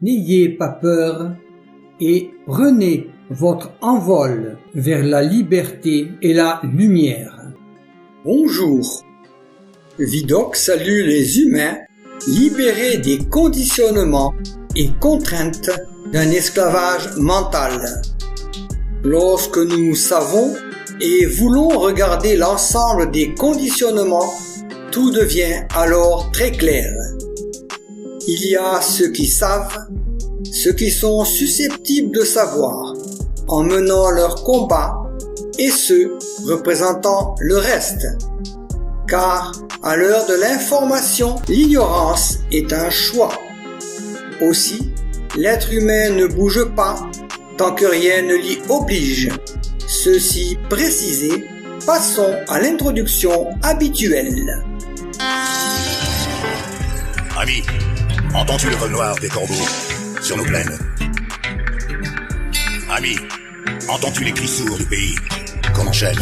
n'ayez pas peur et prenez votre envol vers la liberté et la lumière. Bonjour. Vidocq salue les humains libérés des conditionnements et contraintes d'un esclavage mental. Lorsque nous savons et voulons regarder l'ensemble des conditionnements, tout devient alors très clair. Il y a ceux qui savent, ceux qui sont susceptibles de savoir, en menant leur combat, et ceux représentant le reste. Car, à l'heure de l'information, l'ignorance est un choix. Aussi, l'être humain ne bouge pas tant que rien ne l'y oblige. Ceci précisé, passons à l'introduction habituelle. Ami, entends-tu le vol noir des corbeaux sur nos plaines? Ami, entends-tu les cris sourds du pays qu'on enchaîne?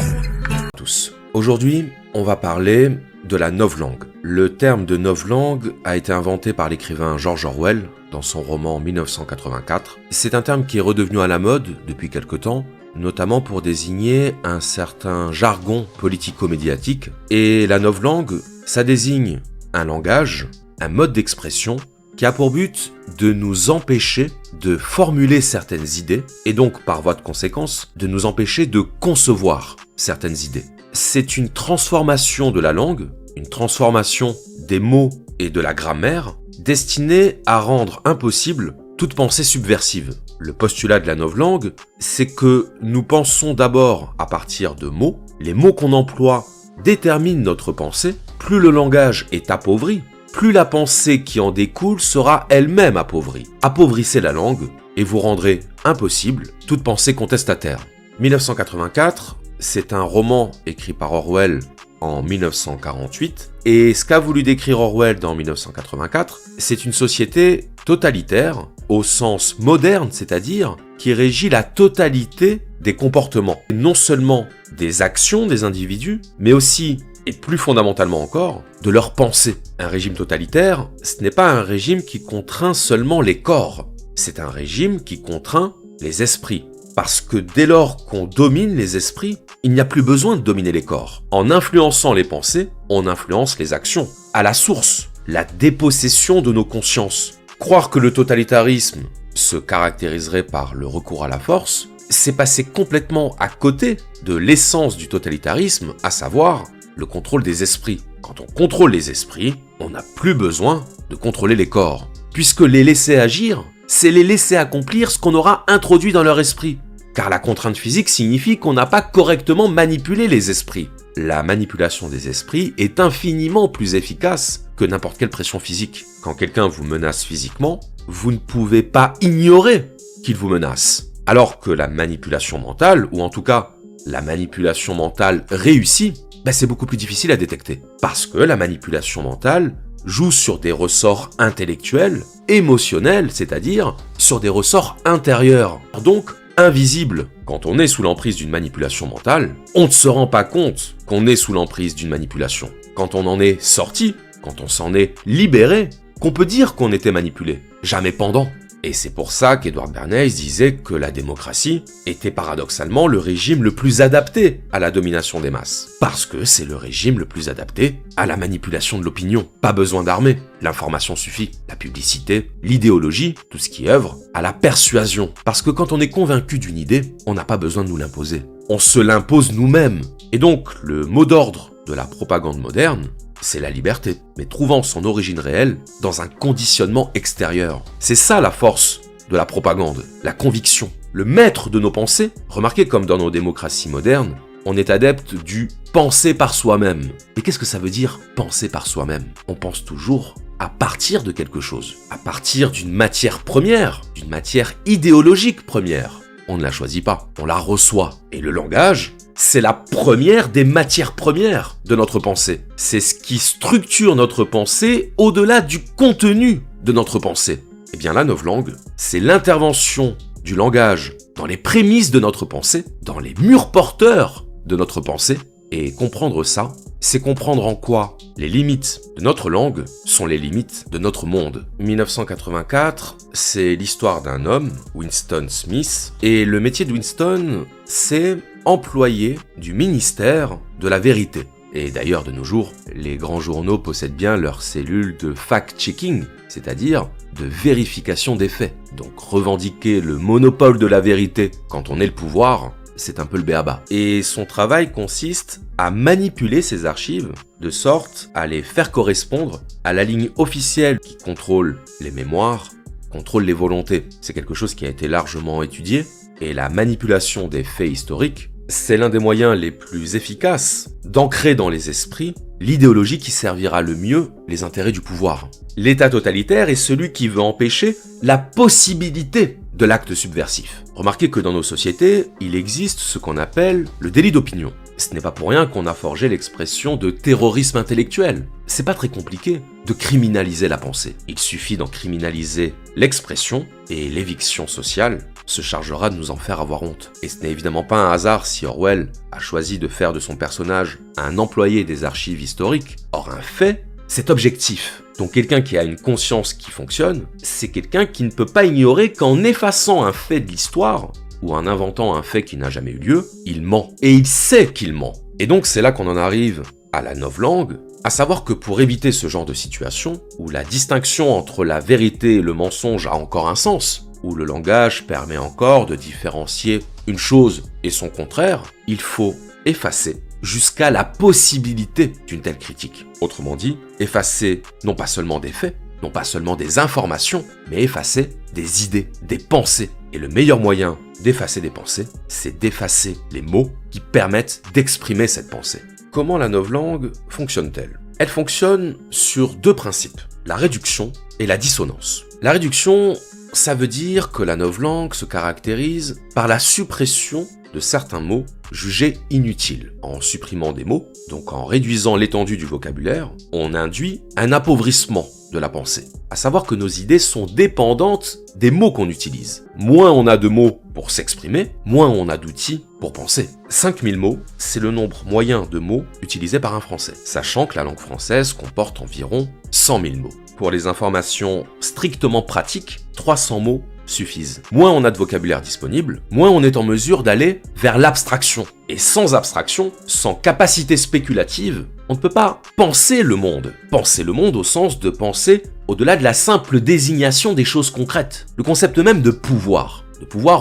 Tous. Aujourd'hui, on va parler de la novlangue. Le terme de novlangue a été inventé par l'écrivain George Orwell dans son roman 1984. C'est un terme qui est redevenu à la mode depuis quelque temps, notamment pour désigner un certain jargon politico-médiatique. Et la novlangue, ça désigne un langage, un mode d'expression qui a pour but de nous empêcher de formuler certaines idées et donc, par voie de conséquence, de nous empêcher de concevoir certaines idées. C'est une transformation de la langue, une transformation des mots et de la grammaire destinée à rendre impossible toute pensée subversive. Le postulat de la novlangue, c'est que nous pensons d'abord à partir de mots. Les mots qu'on emploie déterminent notre pensée. Plus le langage est appauvri, plus la pensée qui en découle sera elle-même appauvrie. Appauvrissez la langue et vous rendrez impossible toute pensée contestataire. 1984, c'est un roman écrit par Orwell en 1948, et ce qu'a voulu décrire Orwell dans 1984, c'est une société totalitaire, au sens moderne, c'est-à-dire qui régit la totalité des comportements, non seulement des actions des individus, mais aussi, et plus fondamentalement encore, de leurs pensées. Un régime totalitaire, ce n'est pas un régime qui contraint seulement les corps, c'est un régime qui contraint les esprits. Parce que dès lors qu'on domine les esprits, il n'y a plus besoin de dominer les corps. En influençant les pensées, on influence les actions. À la source, la dépossession de nos consciences. Croire que le totalitarisme se caractériserait par le recours à la force, c'est passer complètement à côté de l'essence du totalitarisme, à savoir le contrôle des esprits. Quand on contrôle les esprits, on n'a plus besoin de contrôler les corps. Puisque les laisser agir, c'est les laisser accomplir ce qu'on aura introduit dans leur esprit. Car la contrainte physique signifie qu'on n'a pas correctement manipulé les esprits. La manipulation des esprits est infiniment plus efficace que n'importe quelle pression physique. Quand quelqu'un vous menace physiquement, vous ne pouvez pas ignorer qu'il vous menace. Alors que la manipulation mentale, ou en tout cas la manipulation mentale réussie, c'est beaucoup plus difficile à détecter. Parce que la manipulation mentale joue sur des ressorts intellectuels, émotionnels, c'est-à-dire sur des ressorts intérieurs. Donc, invisible. Quand on est sous l'emprise d'une manipulation mentale, on ne se rend pas compte qu'on est sous l'emprise d'une manipulation. Quand on en est sorti, quand on s'en est libéré, qu'on peut dire qu'on était manipulé, jamais pendant. Et c'est pour ça qu'Edward Bernays disait que la démocratie était paradoxalement le régime le plus adapté à la domination des masses. Parce que c'est le régime le plus adapté à la manipulation de l'opinion. Pas besoin d'armée, l'information suffit. La publicité, l'idéologie, tout ce qui œuvre à la persuasion. Parce que quand on est convaincu d'une idée, on n'a pas besoin de nous l'imposer. On se l'impose nous-mêmes. Et donc, le mot d'ordre de la propagande moderne, c'est la liberté, mais trouvant son origine réelle dans un conditionnement extérieur. C'est ça la force de la propagande, la conviction. Le maître de nos pensées, remarquez comme dans nos démocraties modernes, on est adepte du penser par soi-même. Mais qu'est-ce que ça veut dire penser par soi-même? On pense toujours à partir de quelque chose, à partir d'une matière première, d'une matière idéologique première. On ne la choisit pas, on la reçoit. Et le langage, c'est la première des matières premières de notre pensée. C'est ce qui structure notre pensée au-delà du contenu de notre pensée. Eh bien la novlangue, c'est l'intervention du langage dans les prémices de notre pensée, dans les murs porteurs de notre pensée, Et comprendre ça, c'est comprendre en quoi les limites de notre langue sont les limites de notre monde. 1984, c'est l'histoire d'un homme, Winston Smith, et le métier de Winston, c'est employé du ministère de la vérité. Et d'ailleurs, de nos jours, les grands journaux possèdent bien leur cellule de fact-checking, c'est-à-dire de vérification des faits. Donc revendiquer le monopole de la vérité quand on est le pouvoir, c'est un peu le b.a.-ba. Et son travail consiste à manipuler ces archives de sorte à les faire correspondre à la ligne officielle qui contrôle les mémoires, contrôle les volontés. C'est quelque chose qui a été largement étudié, et la manipulation des faits historiques, c'est l'un des moyens les plus efficaces d'ancrer dans les esprits l'idéologie qui servira le mieux les intérêts du pouvoir. L'État totalitaire est celui qui veut empêcher la possibilité de l'acte subversif. Remarquez que dans nos sociétés, il existe ce qu'on appelle le délit d'opinion. Ce n'est pas pour rien qu'on a forgé l'expression de terrorisme intellectuel. C'est pas très compliqué de criminaliser la pensée. Il suffit d'en criminaliser l'expression et l'éviction sociale se chargera de nous en faire avoir honte. Et ce n'est évidemment pas un hasard si Orwell a choisi de faire de son personnage un employé des archives historiques. Or un fait, c'est objectif. Donc quelqu'un qui a une conscience qui fonctionne, c'est quelqu'un qui ne peut pas ignorer qu'en effaçant un fait de l'histoire, ou en inventant un fait qui n'a jamais eu lieu, il ment. Et il sait qu'il ment. Et donc c'est là qu'on en arrive à la novlangue, à savoir que pour éviter ce genre de situation, où la distinction entre la vérité et le mensonge a encore un sens, où le langage permet encore de différencier une chose et son contraire, il faut effacer jusqu'à la possibilité d'une telle critique. Autrement dit, effacer non pas seulement des faits, non pas seulement des informations, mais effacer des idées, des pensées. Et le meilleur moyen d'effacer des pensées, c'est d'effacer les mots qui permettent d'exprimer cette pensée. Comment la novlangue fonctionne-t-elle ? Elle fonctionne sur deux principes, la réduction et la dissonance. La réduction, ça veut dire que la novlangue se caractérise par la suppression de certains mots jugés inutiles. En supprimant des mots, donc en réduisant l'étendue du vocabulaire, on induit un appauvrissement de la pensée. À savoir que nos idées sont dépendantes des mots qu'on utilise. Moins on a de mots pour s'exprimer, moins on a d'outils pour penser. 5000 mots, c'est le nombre moyen de mots utilisés par un Français, sachant que la langue française comporte environ 100 000 mots. Pour les informations strictement pratiques, 300 mots suffisent. Moins on a de vocabulaire disponible, moins on est en mesure d'aller vers l'abstraction. Et sans abstraction, sans capacité spéculative, on ne peut pas penser le monde. Penser le monde au sens de penser au-delà de la simple désignation des choses concrètes. Le concept même de pouvoir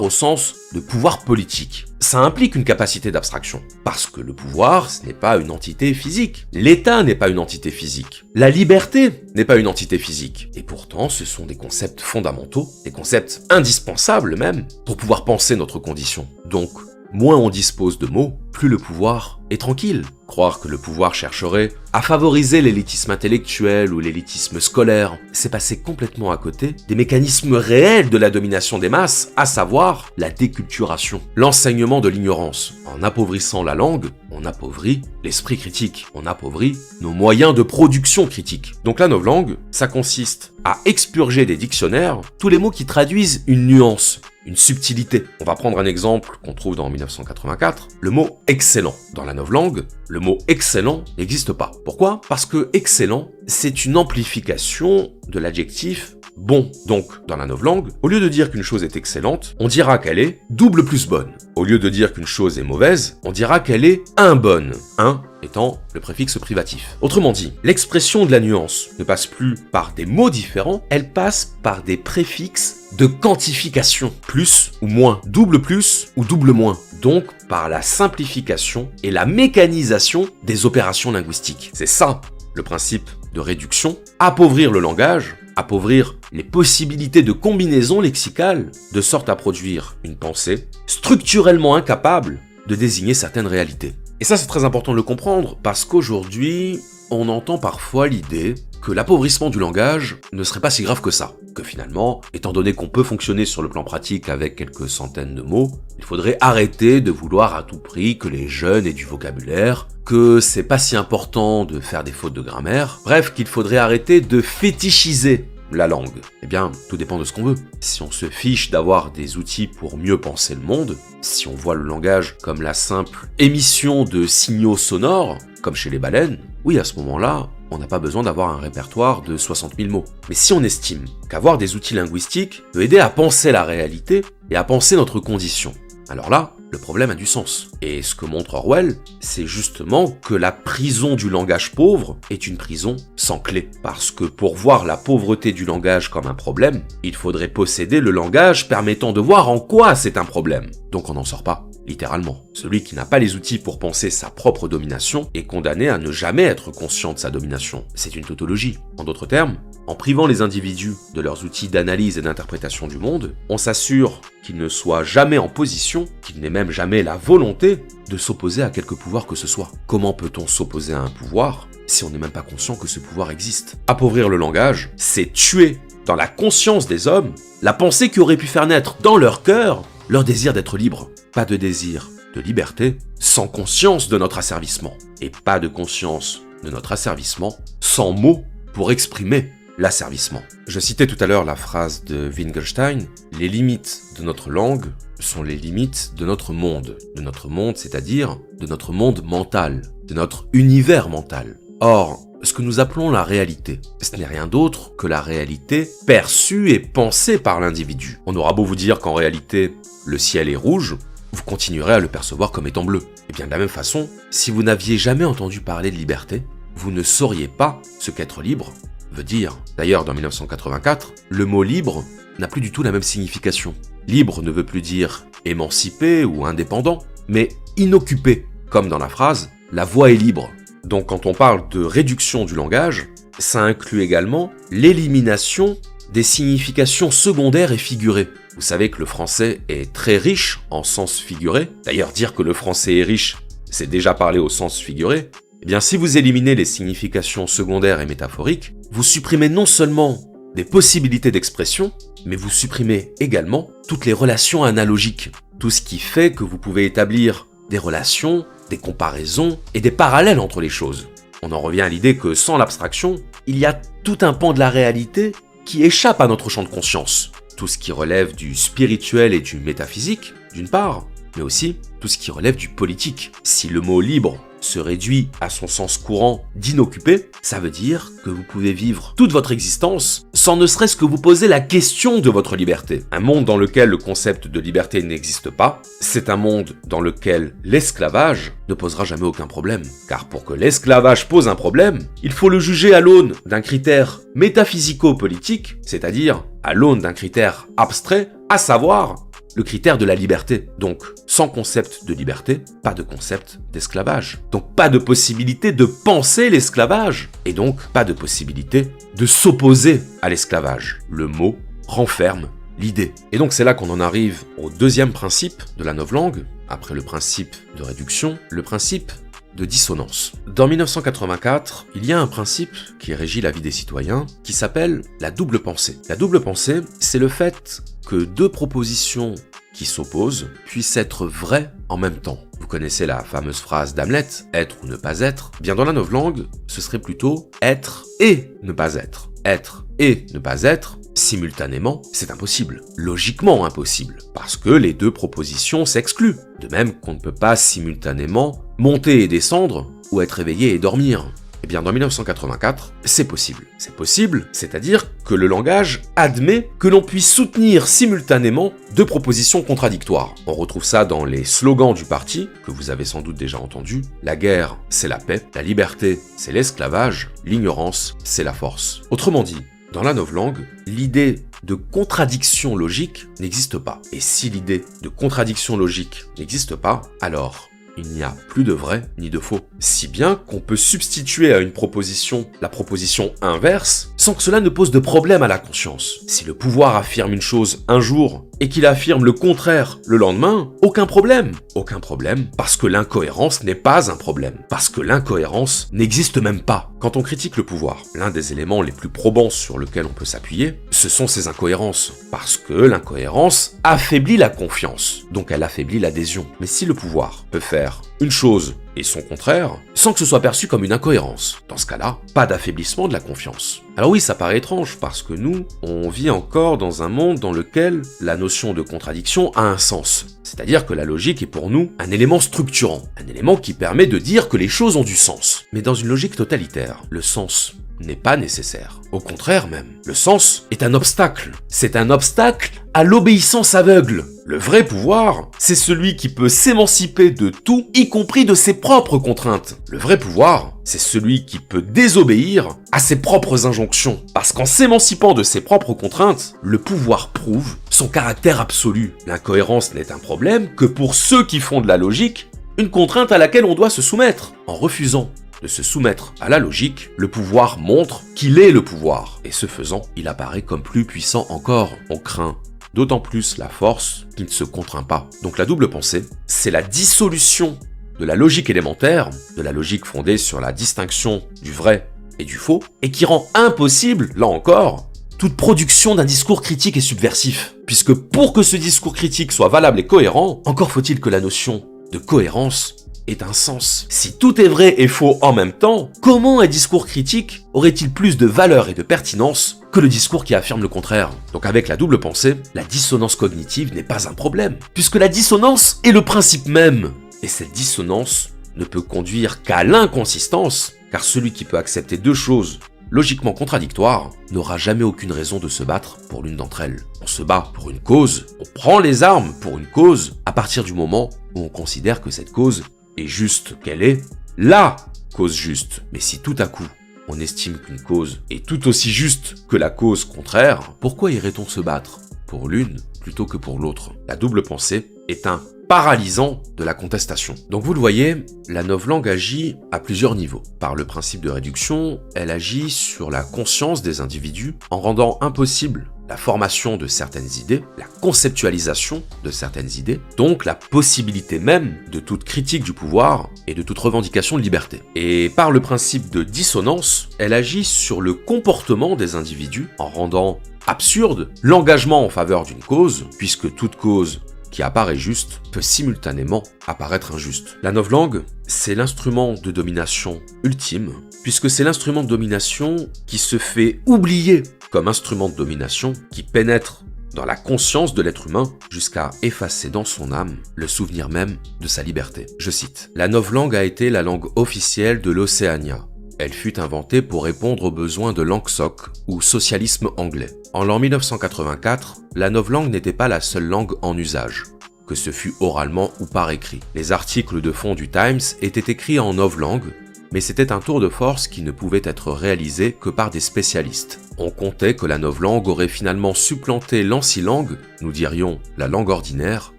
au sens de pouvoir politique. Ça implique une capacité d'abstraction. Parce que le pouvoir, ce n'est pas une entité physique. L'État n'est pas une entité physique. La liberté n'est pas une entité physique. Et pourtant, ce sont des concepts fondamentaux, des concepts indispensables même, pour pouvoir penser notre condition. Donc, moins on dispose de mots, plus le pouvoir est tranquille. Croire que le pouvoir chercherait à favoriser l'élitisme intellectuel ou l'élitisme scolaire, c'est passer complètement à côté des mécanismes réels de la domination des masses, à savoir la déculturation, l'enseignement de l'ignorance. En appauvrissant la langue, on appauvrit l'esprit critique, on appauvrit nos moyens de production critique. Donc la novlangue, ça consiste à expurger des dictionnaires tous les mots qui traduisent une nuance, une subtilité. On va prendre un exemple qu'on trouve dans 1984, le mot « excellent ». Dans la novlangue, le mot « excellent » n'existe pas. Pourquoi ? Parce que « excellent », c'est une amplification de l'adjectif « bon ». Donc, dans la novlangue, au lieu de dire qu'une chose est excellente, on dira qu'elle est double plus bonne. Au lieu de dire qu'une chose est mauvaise, on dira qu'elle est un bonne. Un étant le préfixe privatif. Autrement dit, l'expression de la nuance ne passe plus par des mots différents, elle passe par des préfixes de quantification, plus ou moins, double plus ou double moins, donc par la simplification et la mécanisation des opérations linguistiques. C'est ça le principe de réduction, appauvrir le langage, appauvrir les possibilités de combinaison lexicale, de sorte à produire une pensée structurellement incapable de désigner certaines réalités. Et ça, c'est très important de le comprendre, parce qu'aujourd'hui, on entend parfois l'idée que l'appauvrissement du langage ne serait pas si grave que ça. Que finalement, étant donné qu'on peut fonctionner sur le plan pratique avec quelques centaines de mots, il faudrait arrêter de vouloir à tout prix que les jeunes aient du vocabulaire, que c'est pas si important de faire des fautes de grammaire, bref, qu'il faudrait arrêter de fétichiser la langue? Eh bien, tout dépend de ce qu'on veut. Si on se fiche d'avoir des outils pour mieux penser le monde, si on voit le langage comme la simple émission de signaux sonores, comme chez les baleines, oui, à ce moment-là, on n'a pas besoin d'avoir un répertoire de 60 000 mots. Mais si on estime qu'avoir des outils linguistiques peut aider à penser la réalité et à penser notre condition, alors là, le problème a du sens. Et ce que montre Orwell, c'est justement que la prison du langage pauvre est une prison sans clé. Parce que pour voir la pauvreté du langage comme un problème, il faudrait posséder le langage permettant de voir en quoi c'est un problème. Donc on n'en sort pas, littéralement. Celui qui n'a pas les outils pour penser sa propre domination est condamné à ne jamais être conscient de sa domination. C'est une tautologie. En d'autres termes, en privant les individus de leurs outils d'analyse et d'interprétation du monde, on s'assure qu'ils ne soient jamais en position, qu'ils n'aient même jamais la volonté de s'opposer à quelque pouvoir que ce soit. Comment peut-on s'opposer à un pouvoir si on n'est même pas conscient que ce pouvoir existe? Appauvrir le langage, c'est tuer dans la conscience des hommes la pensée qui aurait pu faire naître dans leur cœur leur désir d'être libre. Pas de désir de liberté sans conscience de notre asservissement. Et pas de conscience de notre asservissement sans mots pour exprimer l'asservissement. Je citais tout à l'heure la phrase de Wittgenstein, « Les limites de notre langue sont les limites de notre monde. » De notre monde, c'est-à-dire de notre monde mental, de notre univers mental. Or, ce que nous appelons la réalité, ce n'est rien d'autre que la réalité perçue et pensée par l'individu. On aura beau vous dire qu'en réalité, le ciel est rouge, vous continuerez à le percevoir comme étant bleu. Et bien de la même façon, si vous n'aviez jamais entendu parler de liberté, vous ne sauriez pas ce qu'être libre veut dire. D'ailleurs, dans 1984, le mot libre n'a plus du tout la même signification. Libre ne veut plus dire émancipé ou indépendant, mais inoccupé, comme dans la phrase « la voie est libre ». Donc quand on parle de réduction du langage, ça inclut également l'élimination des significations secondaires et figurées. Vous savez que le français est très riche en sens figuré. D'ailleurs, dire que le français est riche, c'est déjà parler au sens figuré. Eh bien, si vous éliminez les significations secondaires et métaphoriques, vous supprimez non seulement des possibilités d'expression, mais vous supprimez également toutes les relations analogiques. Tout ce qui fait que vous pouvez établir des relations, des comparaisons et des parallèles entre les choses. On en revient à l'idée que sans l'abstraction, il y a tout un pan de la réalité qui échappe à notre champ de conscience. Tout ce qui relève du spirituel et du métaphysique, d'une part, mais aussi tout ce qui relève du politique. Si le mot libre se réduit à son sens courant d'inoccupé, ça veut dire que vous pouvez vivre toute votre existence sans ne serait-ce que vous poser la question de votre liberté. Un monde dans lequel le concept de liberté n'existe pas, c'est un monde dans lequel l'esclavage ne posera jamais aucun problème. Car pour que l'esclavage pose un problème, il faut le juger à l'aune d'un critère métaphysico-politique, c'est-à-dire à l'aune d'un critère abstrait, à savoir le critère de la liberté. Donc, sans concept de liberté, pas de concept d'esclavage. Donc, pas de possibilité de penser l'esclavage. Et donc, pas de possibilité de s'opposer à l'esclavage. Le mot renferme l'idée. Et donc, c'est là qu'on en arrive au deuxième principe de la novlangue, après le principe de réduction, le principe de dissonance. Dans 1984, il y a un principe qui régit la vie des citoyens qui s'appelle la double pensée. La double pensée, c'est le fait que deux propositions qui s'opposent puissent être vraies en même temps. Vous connaissez la fameuse phrase d'Hamlet, être ou ne pas être. Bien dans la novlangue, ce serait plutôt être et ne pas être. Être et ne pas être, simultanément, c'est impossible. Logiquement impossible. Parce que les deux propositions s'excluent. De même qu'on ne peut pas simultanément monter et descendre, ou être éveillé et dormir. Eh bien, dans 1984, c'est possible. C'est possible, c'est-à-dire que le langage admet que l'on puisse soutenir simultanément deux propositions contradictoires. On retrouve ça dans les slogans du parti, que vous avez sans doute déjà entendu. La guerre, c'est la paix. La liberté, c'est l'esclavage. L'ignorance, c'est la force. Autrement dit, dans la novlangue, l'idée de contradiction logique n'existe pas. Et si l'idée de contradiction logique n'existe pas, alors il n'y a plus de vrai ni de faux. Si bien qu'on peut substituer à une proposition la proposition inverse sans que cela ne pose de problème à la conscience. Si le pouvoir affirme une chose un jour et qu'il affirme le contraire le lendemain, aucun problème. Aucun problème parce que l'incohérence n'est pas un problème. Parce que l'incohérence n'existe même pas. Quand on critique le pouvoir, l'un des éléments les plus probants sur lequel on peut s'appuyer, ce sont ces incohérences. Parce que l'incohérence affaiblit la confiance. Donc elle affaiblit l'adhésion. Mais si le pouvoir peut faire faire une chose et son contraire, sans que ce soit perçu comme une incohérence. Dans ce cas-là, pas d'affaiblissement de la confiance. Alors oui, ça paraît étrange, parce que nous, on vit encore dans un monde dans lequel la notion de contradiction a un sens. C'est-à-dire que la logique est pour nous un élément structurant, un élément qui permet de dire que les choses ont du sens. Mais dans une logique totalitaire, le sens n'est pas nécessaire. Au contraire même, le sens est un obstacle. C'est un obstacle à l'obéissance aveugle. Le vrai pouvoir, c'est celui qui peut s'émanciper de tout, y compris de ses propres contraintes. Le vrai pouvoir, c'est celui qui peut désobéir à ses propres injonctions. Parce qu'en s'émancipant de ses propres contraintes, le pouvoir prouve son caractère absolu. L'incohérence n'est un problème que pour ceux qui font de la logique, une contrainte à laquelle on doit se soumettre. En refusant de se soumettre à la logique, le pouvoir montre qu'il est le pouvoir. Et ce faisant, il apparaît comme plus puissant encore. On craint d'autant plus la force qui ne se contraint pas. Donc la double pensée, c'est la dissolution de la logique élémentaire, de la logique fondée sur la distinction du vrai et du faux, et qui rend impossible, là encore, toute production d'un discours critique et subversif. Puisque pour que ce discours critique soit valable et cohérent, encore faut-il que la notion de cohérence ait un sens. Si tout est vrai et faux en même temps, comment un discours critique aurait-il plus de valeur et de pertinence que le discours qui affirme le contraire? Donc avec la double pensée, la dissonance cognitive n'est pas un problème, puisque la dissonance est le principe même. Et cette dissonance ne peut conduire qu'à l'inconsistance, car celui qui peut accepter deux choses logiquement contradictoires n'aura jamais aucune raison de se battre pour l'une d'entre elles. On se bat pour une cause, on prend les armes pour une cause, à partir du moment où on considère que cette cause est juste, qu'elle est la cause juste. Mais si tout à coup, on estime qu'une cause est tout aussi juste que la cause contraire, pourquoi irait-on se battre pour l'une plutôt que pour l'autre? La double pensée est un paralysant de la contestation. Donc vous le voyez, la novlangue agit à plusieurs niveaux. Par le principe de réduction, elle agit sur la conscience des individus en rendant impossible la formation de certaines idées, la conceptualisation de certaines idées, donc la possibilité même de toute critique du pouvoir et de toute revendication de liberté. Et par le principe de dissonance, elle agit sur le comportement des individus en rendant absurde l'engagement en faveur d'une cause, puisque toute cause qui apparaît juste peut simultanément apparaître injuste. La novlangue, c'est l'instrument de domination ultime, puisque c'est l'instrument de domination qui se fait oublier comme instrument de domination qui pénètre dans la conscience de l'être humain jusqu'à effacer dans son âme le souvenir même de sa liberté. Je cite, « La novlangue a été la langue officielle de l'Océania. Elle fut inventée pour répondre aux besoins de l'Angsoc ou socialisme anglais. En l'an 1984, la novlangue n'était pas la seule langue en usage, que ce fût oralement ou par écrit. Les articles de fond du Times étaient écrits en novlangue, mais c'était un tour de force qui ne pouvait être réalisé que par des spécialistes. On comptait que la novlangue aurait finalement supplanté l'ancilangue, nous dirions la langue ordinaire,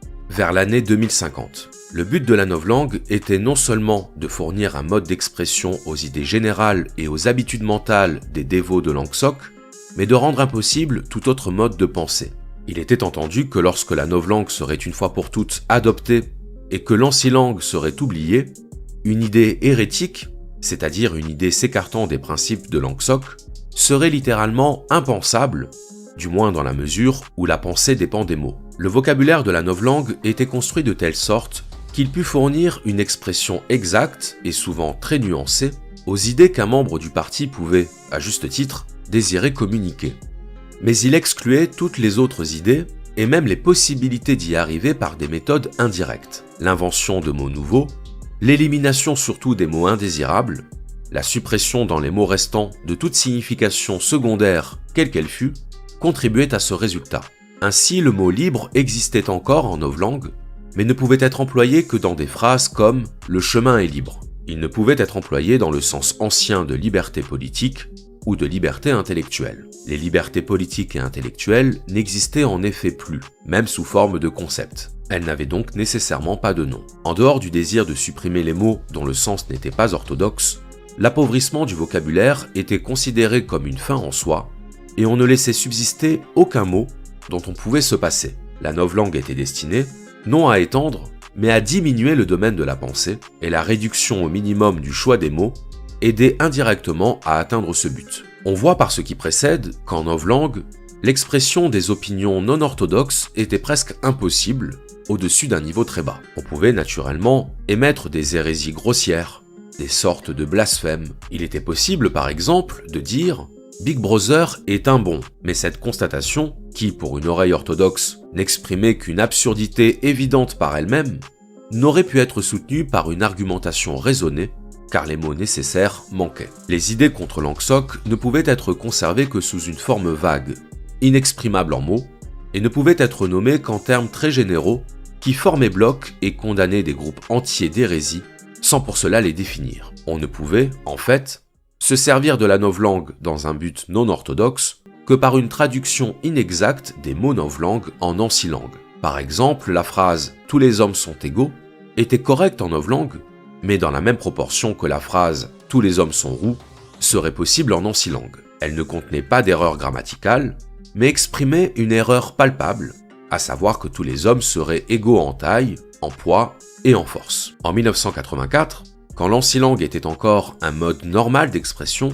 vers l'année 2050. Le but de la novlangue était non seulement de fournir un mode d'expression aux idées générales et aux habitudes mentales des dévots de l'Angsoc, mais de rendre impossible tout autre mode de pensée. Il était entendu que lorsque la novlangue serait une fois pour toutes adoptée et que l'ancilangue serait oubliée, une idée hérétique, c'est-à-dire une idée s'écartant des principes de l'Angsoc, serait littéralement impensable, du moins dans la mesure où la pensée dépend des mots. Le vocabulaire de la novlangue était construit de telle sorte qu'il put fournir une expression exacte et souvent très nuancée aux idées qu'un membre du parti pouvait, à juste titre, désirer communiquer. Mais il excluait toutes les autres idées et même les possibilités d'y arriver par des méthodes indirectes. L'invention de mots nouveaux, l'élimination surtout des mots indésirables, la suppression dans les mots restants de toute signification secondaire, quelle qu'elle fût, contribuait à ce résultat. Ainsi, le mot libre existait encore en novlangue, mais ne pouvait être employé que dans des phrases comme « le chemin est libre ». Il ne pouvait être employé dans le sens ancien de liberté politique ou de liberté intellectuelle. Les libertés politiques et intellectuelles n'existaient en effet plus, même sous forme de concept. Elles n'avaient donc nécessairement pas de nom. En dehors du désir de supprimer les mots dont le sens n'était pas orthodoxe, l'appauvrissement du vocabulaire était considéré comme une fin en soi, et on ne laissait subsister aucun mot dont on pouvait se passer. La novlangue était destinée, non à étendre, mais à diminuer le domaine de la pensée, et la réduction au minimum du choix des mots aidait indirectement à atteindre ce but. On voit par ce qui précède qu'en novlangue, l'expression des opinions non orthodoxes était presque impossible, au-dessus d'un niveau très bas. On pouvait naturellement émettre des hérésies grossières, des sortes de blasphèmes. Il était possible, par exemple, de dire « Big Brother est un bon », mais cette constatation, qui, pour une oreille orthodoxe, n'exprimait qu'une absurdité évidente par elle-même, n'aurait pu être soutenue par une argumentation raisonnée, car les mots nécessaires manquaient. Les idées contre Langsock ne pouvaient être conservées que sous une forme vague, inexprimable en mots, et ne pouvaient être nommées qu'en termes très généraux qui formaient bloc et condamnaient des groupes entiers d'hérésie sans pour cela les définir. On ne pouvait, en fait, se servir de la novlangue dans un but non orthodoxe que par une traduction inexacte des mots novlangue en ancilangue. Par exemple, la phrase « tous les hommes sont égaux » était correcte en novlangue, mais dans la même proportion que la phrase « tous les hommes sont roux » serait possible en ancilangue. Elle ne contenait pas d'erreur grammaticale, mais exprimait une erreur palpable, à savoir que tous les hommes seraient égaux en taille, en poids et en force. En 1984, quand l'ancilangue était encore un mode normal d'expression,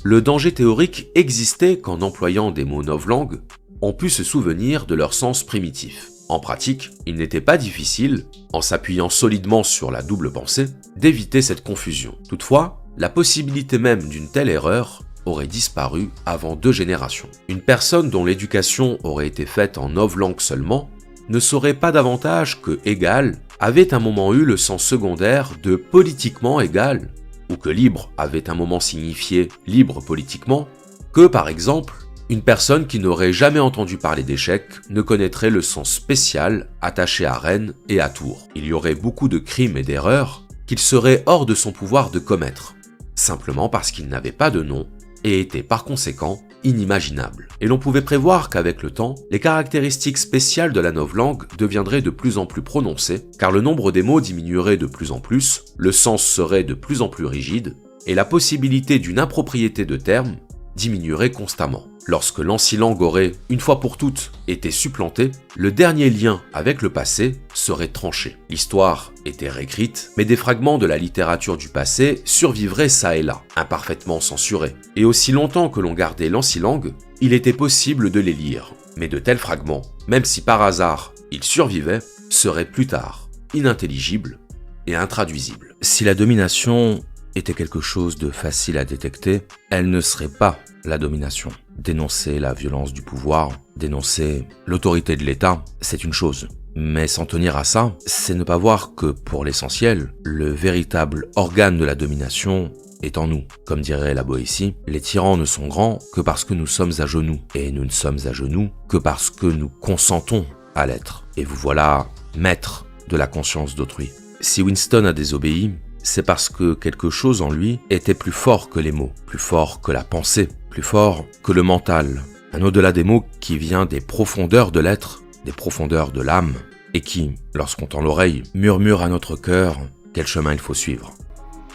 le danger théorique existait qu'en employant des mots novlangues, on put se souvenir de leur sens primitif. En pratique, il n'était pas difficile, en s'appuyant solidement sur la double pensée, d'éviter cette confusion. Toutefois, la possibilité même d'une telle erreur aurait disparu avant 2 générations. Une personne dont l'éducation aurait été faite en novlangue seulement ne saurait pas davantage que égal avait un moment eu le sens secondaire de politiquement égal, ou que libre avait un moment signifié libre politiquement, que par exemple, une personne qui n'aurait jamais entendu parler d'échecs ne connaîtrait le sens spécial attaché à Rennes et à Tours. Il y aurait beaucoup de crimes et d'erreurs qu'il serait hors de son pouvoir de commettre, simplement parce qu'il n'avait pas de nom et était par conséquent inimaginable. Et l'on pouvait prévoir qu'avec le temps, les caractéristiques spéciales de la novlangue deviendraient de plus en plus prononcées, car le nombre des mots diminuerait de plus en plus, le sens serait de plus en plus rigide, et la possibilité d'une impropriété de terme diminuerait constamment. Lorsque l'ancilangue aurait, une fois pour toutes, été supplantée, le dernier lien avec le passé serait tranché. L'histoire était réécrite, mais des fragments de la littérature du passé survivraient çà et là, imparfaitement censurés. Et aussi longtemps que l'on gardait l'ancilangue, il était possible de les lire. Mais de tels fragments, même si par hasard ils survivaient, seraient plus tard inintelligibles et intraduisibles. Si la domination était quelque chose de facile à détecter, elle ne serait pas la domination. Dénoncer la violence du pouvoir, dénoncer l'autorité de l'État, c'est une chose. Mais s'en tenir à ça, c'est ne pas voir que, pour l'essentiel, le véritable organe de la domination est en nous. Comme dirait la Boétie, les tyrans ne sont grands que parce que nous sommes à genoux. Et nous ne sommes à genoux que parce que nous consentons à l'être. Et vous voilà maître de la conscience d'autrui. Si Winston a désobéi, c'est parce que quelque chose en lui était plus fort que les mots, plus fort que la pensée, plus fort que le mental. Un au-delà des mots qui vient des profondeurs de l'être, des profondeurs de l'âme, et qui, lorsqu'on tend l'oreille, murmure à notre cœur quel chemin il faut suivre.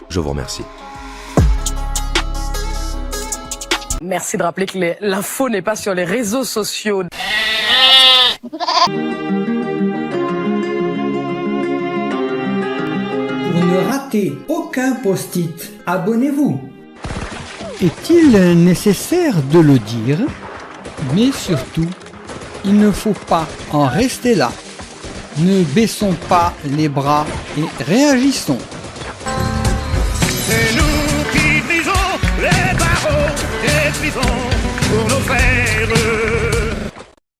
Je vous remercie. Merci de rappeler que l'info n'est pas sur les réseaux sociaux. Pour ne rater aucun post-it, abonnez-vous. Est-il nécessaire de le dire? Mais surtout, il ne faut pas en rester là. Ne baissons pas les bras et réagissons. C'est nous qui brisons les barreaux des prisons.